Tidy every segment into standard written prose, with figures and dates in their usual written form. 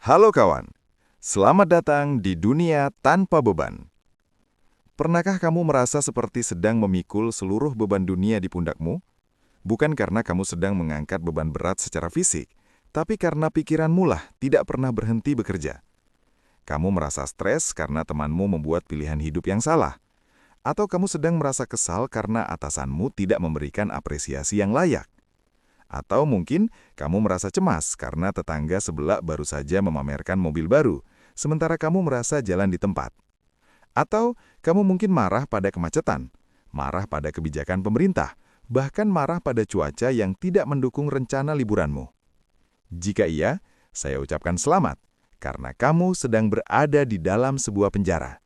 Halo kawan, selamat datang di dunia tanpa beban. Pernahkah kamu merasa seperti sedang memikul seluruh beban dunia di pundakmu? Bukan karena kamu sedang mengangkat beban berat secara fisik, tapi karena pikiranmu lah tidak pernah berhenti bekerja. Kamu merasa stres karena temanmu membuat pilihan hidup yang salah. Atau kamu sedang merasa kesal karena atasanmu tidak memberikan apresiasi yang layak. Atau mungkin kamu merasa cemas karena tetangga sebelah baru saja memamerkan mobil baru, sementara kamu merasa jalan di tempat. Atau kamu mungkin marah pada kemacetan, marah pada kebijakan pemerintah, bahkan marah pada cuaca yang tidak mendukung rencana liburanmu. Jika iya, saya ucapkan selamat, karena kamu sedang berada di dalam sebuah penjara.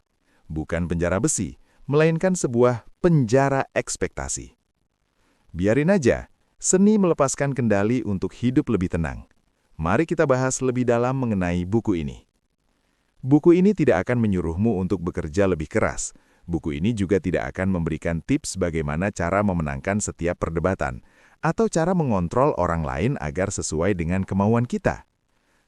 Bukan penjara besi, melainkan sebuah penjara ekspektasi. Biarin aja. Seni melepaskan kendali untuk hidup lebih tenang. Mari kita bahas lebih dalam mengenai buku ini. Buku ini tidak akan menyuruhmu untuk bekerja lebih keras. Buku ini juga tidak akan memberikan tips bagaimana cara memenangkan setiap perdebatan atau cara mengontrol orang lain agar sesuai dengan kemauan kita.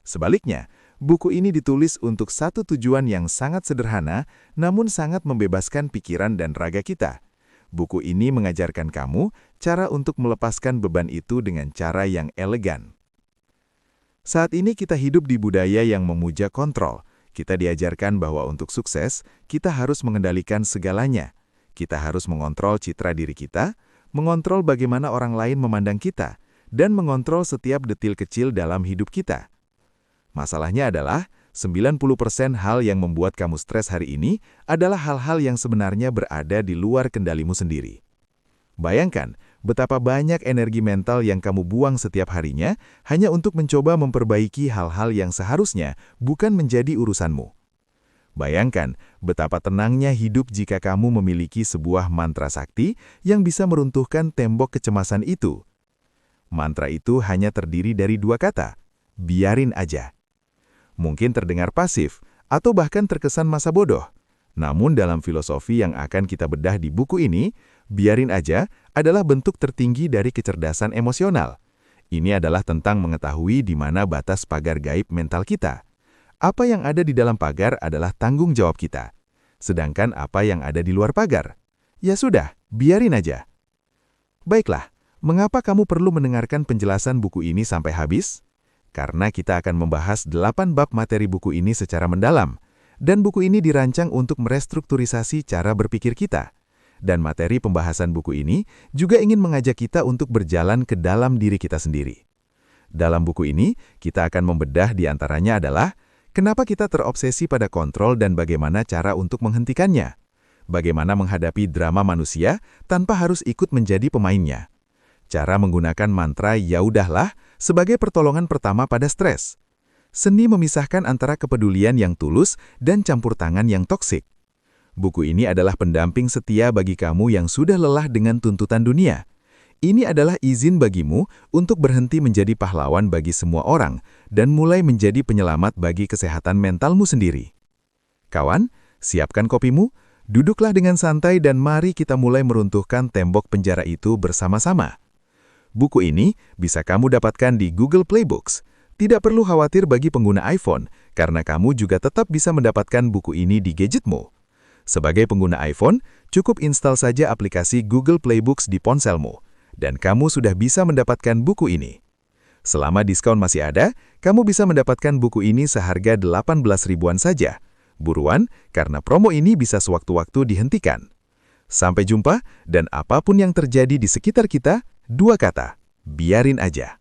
Sebaliknya, buku ini ditulis untuk satu tujuan yang sangat sederhana namun sangat membebaskan pikiran dan raga kita. Buku ini mengajarkan kamu cara untuk melepaskan beban itu dengan cara yang elegan. Saat ini kita hidup di budaya yang memuja kontrol. Kita diajarkan bahwa untuk sukses, kita harus mengendalikan segalanya. Kita harus mengontrol citra diri kita, mengontrol bagaimana orang lain memandang kita, dan mengontrol setiap detil kecil dalam hidup kita. Masalahnya adalah, 90% hal yang membuat kamu stres hari ini adalah hal-hal yang sebenarnya berada di luar kendalimu sendiri. Bayangkan betapa banyak energi mental yang kamu buang setiap harinya hanya untuk mencoba memperbaiki hal-hal yang seharusnya bukan menjadi urusanmu. Bayangkan betapa tenangnya hidup jika kamu memiliki sebuah mantra sakti yang bisa meruntuhkan tembok kecemasan itu. Mantra itu hanya terdiri dari dua kata, biarin aja. Mungkin terdengar pasif, atau bahkan terkesan masa bodoh. Namun dalam filosofi yang akan kita bedah di buku ini, biarin aja adalah bentuk tertinggi dari kecerdasan emosional. Ini adalah tentang mengetahui di mana batas pagar gaib mental kita. Apa yang ada di dalam pagar adalah tanggung jawab kita. Sedangkan apa yang ada di luar pagar? Ya sudah, biarin aja. Baiklah, mengapa kamu perlu mendengarkan penjelasan buku ini sampai habis? Karena kita akan membahas 8 bab materi buku ini secara mendalam, dan buku ini dirancang untuk merestrukturisasi cara berpikir kita. Dan materi pembahasan buku ini juga ingin mengajak kita untuk berjalan ke dalam diri kita sendiri. Dalam buku ini, kita akan membedah di antaranya adalah, kenapa kita terobsesi pada kontrol dan bagaimana cara untuk menghentikannya. Bagaimana menghadapi drama manusia tanpa harus ikut menjadi pemainnya. Cara menggunakan mantra "ya udahlah" sebagai pertolongan pertama pada stres. Seni memisahkan antara kepedulian yang tulus dan campur tangan yang toksik. Buku ini adalah pendamping setia bagi kamu yang sudah lelah dengan tuntutan dunia. Ini adalah izin bagimu untuk berhenti menjadi pahlawan bagi semua orang dan mulai menjadi penyelamat bagi kesehatan mentalmu sendiri. Kawan, siapkan kopimu, duduklah dengan santai dan mari kita mulai meruntuhkan tembok penjara itu bersama-sama. Buku ini bisa kamu dapatkan di Google Play Books. Tidak perlu khawatir bagi pengguna iPhone, karena kamu juga tetap bisa mendapatkan buku ini di gadgetmu. Sebagai pengguna iPhone, cukup install saja aplikasi Google Play Books di ponselmu, dan kamu sudah bisa mendapatkan buku ini. Selama diskon masih ada, kamu bisa mendapatkan buku ini seharga 18 ribuan saja. Buruan, karena promo ini bisa sewaktu-waktu dihentikan. Sampai jumpa, dan apapun yang terjadi di sekitar kita, dua kata, biarin aja.